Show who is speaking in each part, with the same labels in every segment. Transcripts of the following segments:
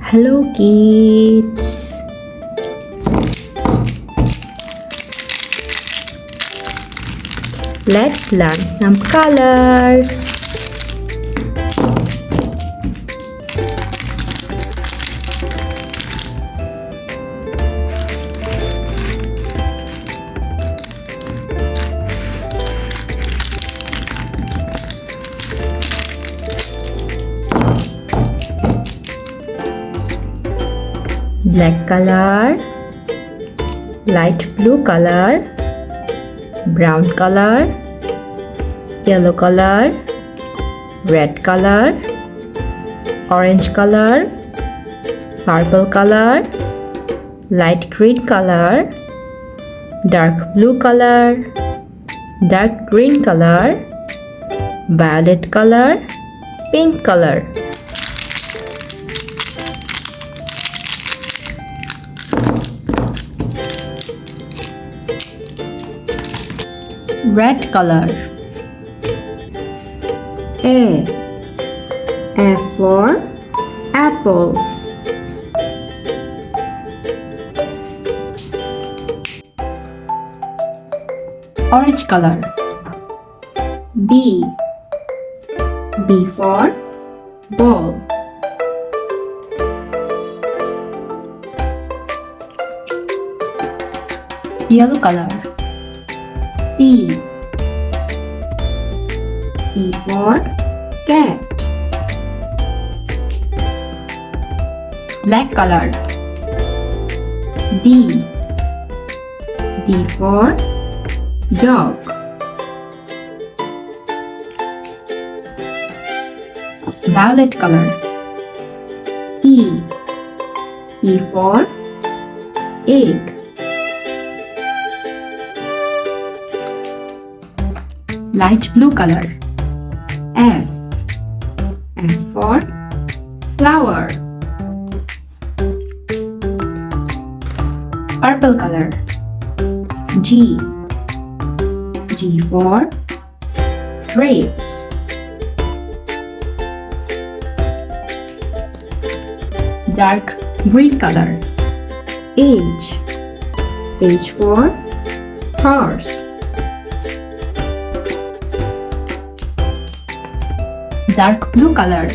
Speaker 1: Hello kids! Let's learn some colors. Black color, light blue color, brown color, yellow color, red color, orange color, purple color, light green color, dark blue color, dark green color, violet color, pink color. Red color. A for apple. Orange color. B for ball. Yellow color. C for cat. Black color. D for dog. Violet color. E for egg. Light blue color. F for flower. Purple color. G for grapes. Dark green color. H for horse. Dark blue color.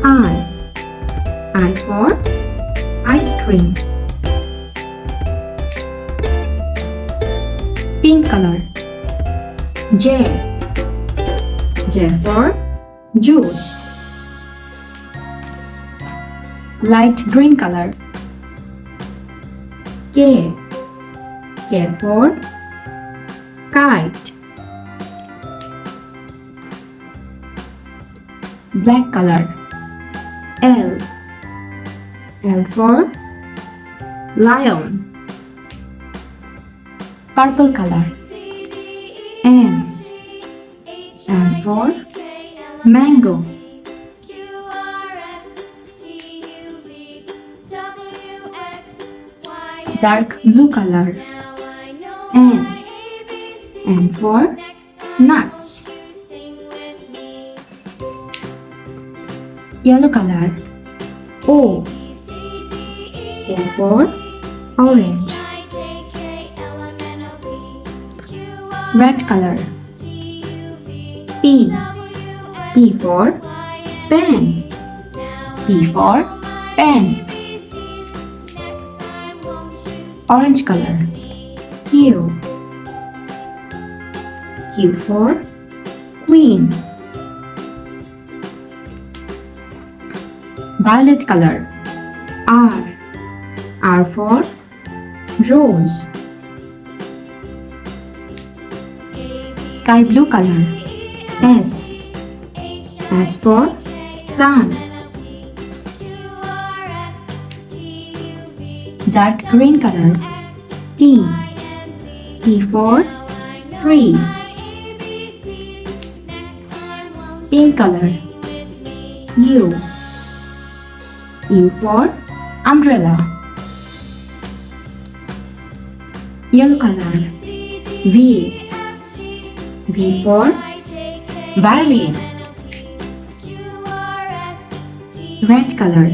Speaker 1: I for ice cream. Pink color. J for juice. Light green color. K for kite. Black color. L for lion. Purple color. M for mango. Dark blue color. N for nuts. Yellow color. O for orange. Red color. P for pen. P for pen. Orange color. Q for queen. Violet color. R for rose. Sky blue color. S for sun. Dark green color. T for tree. Pink color. U for umbrella. Yellow color. V for violin. Red color.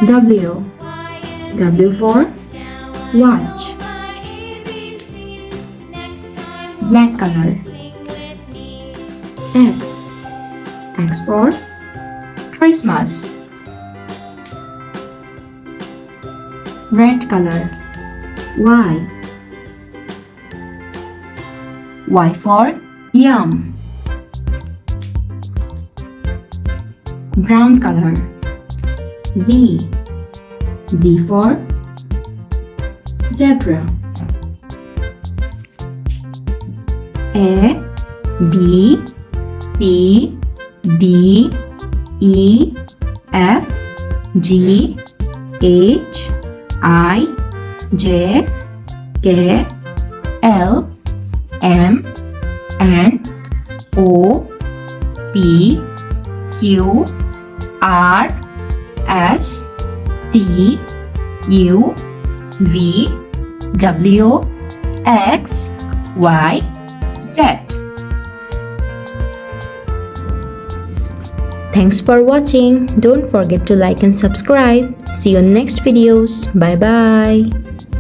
Speaker 1: W. W for watch. Black color. X. X for Christmas. Red color. Y. Y for yum. Brown color. Z. Z for zebra. A, B, C, D, E, F, G, H, I, J, K, L, M, N, O, P, Q, R, S, T, U, V, W, X, Y, Z. Thanks for watching. Don't forget to like and subscribe. See you in next videos. Bye bye.